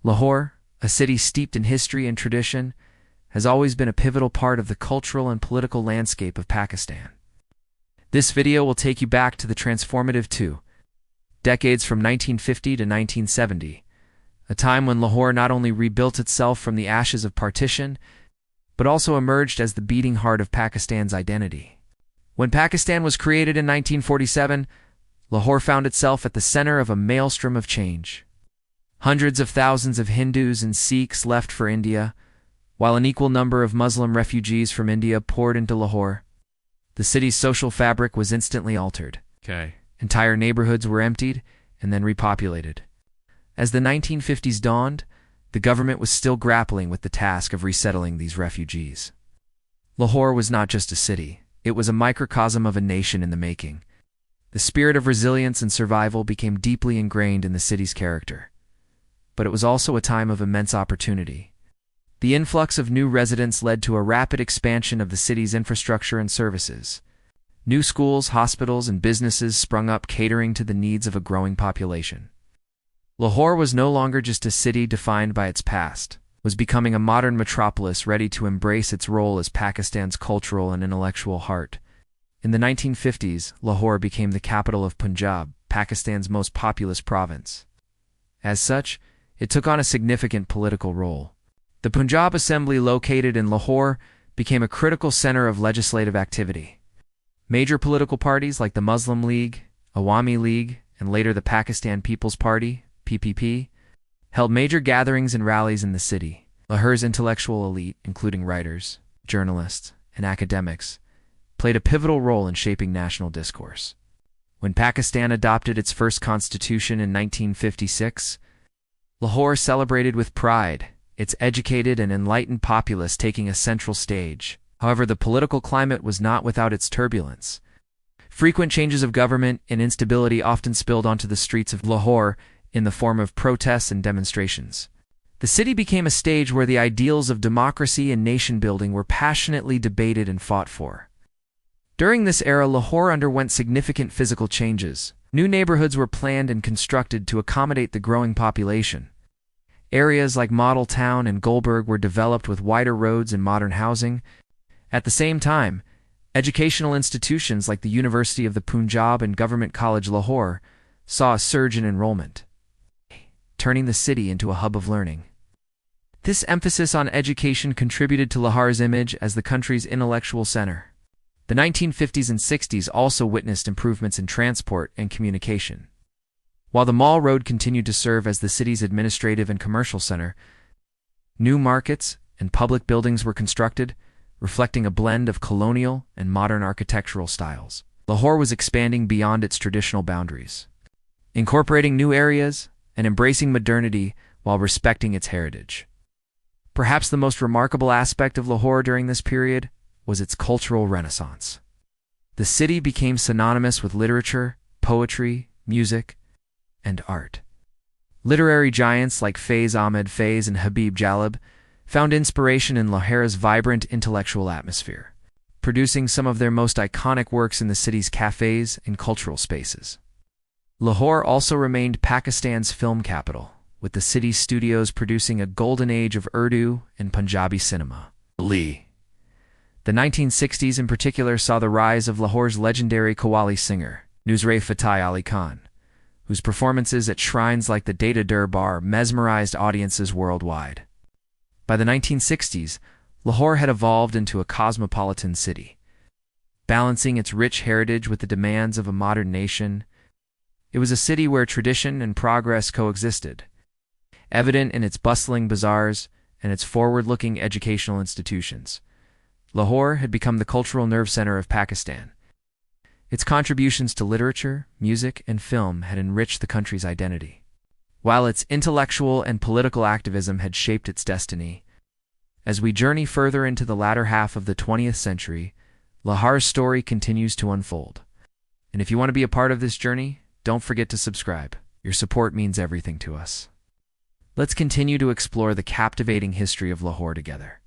Lahore, a city steeped in history and tradition, has always been a pivotal part of the cultural and political landscape of Pakistan. This video will take you back to the transformative decades from 1950 to 1970, a time when Lahore not only rebuilt itself from the ashes of partition, but also emerged as the beating heart of Pakistan's identity. When Pakistan was created in 1947, Lahore found itself at the center of a maelstrom of change. Hundreds of thousands of Hindus and Sikhs left for India, while an equal number of Muslim refugees from India poured into Lahore. The city's social fabric was instantly altered. Entire neighborhoods were emptied and then repopulated. As the 1950s dawned, the government was still grappling with the task of resettling these refugees. Lahore was not just a city, it was a microcosm of a nation in the making. The spirit of resilience and survival became deeply ingrained in the city's character. But it was also a time of immense opportunity. The influx of new residents led to a rapid expansion of the city's infrastructure and services. New schools, hospitals, and businesses sprung up, catering to the needs of a growing population. Lahore was no longer just a city defined by its past, it was becoming a modern metropolis ready to embrace its role as Pakistan's cultural and intellectual heart. In the 1950s, Lahore became the capital of Punjab, Pakistan's most populous province. As such, it took on a significant political role. The Punjab Assembly, located in Lahore, became a critical center of legislative activity. Major political parties like the Muslim League, Awami League, and later the Pakistan People's Party, PPP, held major gatherings and rallies in the city. Lahore's intellectual elite, including writers, journalists, and academics, played a pivotal role in shaping national discourse. When Pakistan adopted its first constitution in 1956, Lahore celebrated with pride, its educated and enlightened populace taking a central stage. However, the political climate was not without its turbulence. Frequent changes of government and instability often spilled onto the streets of Lahore in the form of protests and demonstrations. The city became a stage where the ideals of democracy and nation-building were passionately debated and fought for. During this era, Lahore underwent significant physical changes. New neighborhoods were planned and constructed to accommodate the growing population. Areas like Model Town and Gulberg were developed with wider roads and modern housing. At the same time, educational institutions like the University of the Punjab and Government College Lahore saw a surge in enrollment, turning the city into a hub of learning. This emphasis on education contributed to Lahore's image as the country's intellectual center. The 1950s and 60s also witnessed improvements in transport and communication. While the Mall Road continued to serve as the city's administrative and commercial center, new markets and public buildings were constructed, reflecting a blend of colonial and modern architectural styles. Lahore was expanding beyond its traditional boundaries, incorporating new areas and embracing modernity while respecting its heritage. Perhaps the most remarkable aspect of Lahore during this period was its cultural renaissance. The city became synonymous with literature, poetry, music, and art. Literary giants like Faiz Ahmed Faiz and Habib Jalib found inspiration in Lahore's vibrant intellectual atmosphere, producing some of their most iconic works in the city's cafes and cultural spaces. Lahore also remained Pakistan's film capital, with the city's studios producing a golden age of Urdu and Punjabi cinema. The 1960s in particular saw the rise of Lahore's legendary Qawwali singer, Nusrat Fateh Ali Khan, whose performances at shrines like the Data Durbar mesmerized audiences worldwide. By the 1960s, Lahore had evolved into a cosmopolitan city. Balancing its rich heritage with the demands of a modern nation, it was a city where tradition and progress coexisted, evident in its bustling bazaars and its forward-looking educational institutions. Lahore had become the cultural nerve center of Pakistan. Its contributions to literature, music, and film had enriched the country's identity, while its intellectual and political activism had shaped its destiny. As we journey further into the latter half of the 20th century, Lahore's story continues to unfold. And if you want to be a part of this journey, don't forget to subscribe. Your support means everything to us. Let's continue to explore the captivating history of Lahore together.